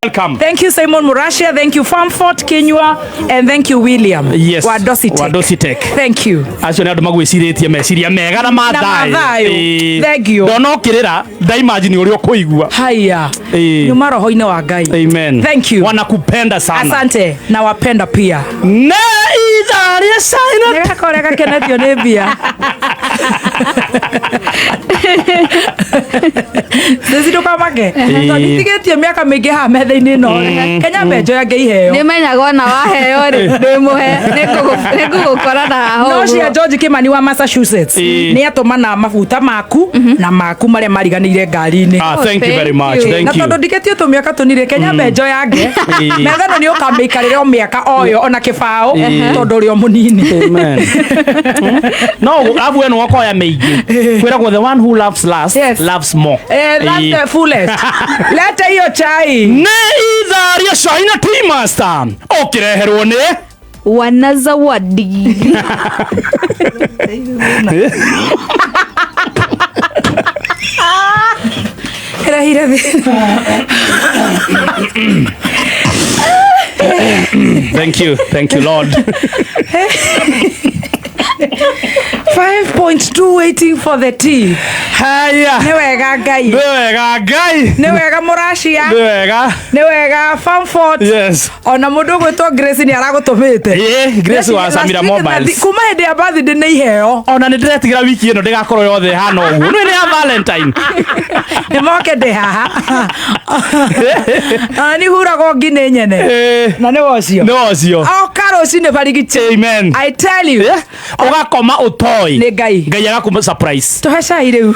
welcome. Thank you Simon Murashia, thank you Farmfort Kinyua, and thank you William. Yes. Wadositek. Thank you. Acio nä andå magwĩcirĩtie meciria mega na mathayo. Thank you. Ndona ũkĩrĩra ndaimagine ũrĩa ũkũigua. Haya. Nyuma roho-inĩ wa Ngai. Amen. Thank you. Wanakupenda sana. Asante. Na wapenda pia. Ne idharia sana. Nĩgakoreka kenetio nĩ mbia. Stacy ndukamake. Tonditigetie mĩaka mĩingĩ haha metha-inĩ ĩno. Kenya mbenjo yange iheo. Nĩmenyaga ona waheo rĩ ndĩmũhe nĩngũgũkora na haha. No cia George Kimani wa Massachusetts. Nĩ atũmana mabuta maku na maku marĩa mariganĩire ngari-inĩ. Thank you very much. Thank you. Na tondũ ndiketio tũmĩaka tũnire Kenya mbenjo yange. Metha ĩno nĩ ũkamĩikarĩre o mĩaka oyo ona kĩbaũ tondũ ũrĩ o mũnini. Amen. No abu eno wakoya meigi. Kwĩragwo the one who loves last loves more. That's the fullest. Leta hiyo chai. Ne idharia chai na tea master. Ũkĩreherwo nĩ Wanazawadi. Thank you Lord. 5.2 waiting for the tea. Haya. Nĩ wega Ngai. Nĩ wega Murashia. Nĩ wega Farmfort. Yes. Ona mũndũ ũgwĩtwo Grace nĩ aragũtũmĩte. Grace wa Samira Mobiles. Kuma hĩndĩ ya birthday nĩ iheo. Ona nĩ ndĩretigĩra wiki ĩno ndĩgakorwo yothe hana ũguo. Nĩ ya Valentine. Nĩ moke ndĩ haha. Nĩ huragwo nginĩ nyene. Na nĩ wocio. Oka rũcinĩ barigiti. Amen. I tell you. Ũgakoma ũtoĩ. Nĩ Ngai. Ngai agakupa surprise. Tũhe cai rĩu.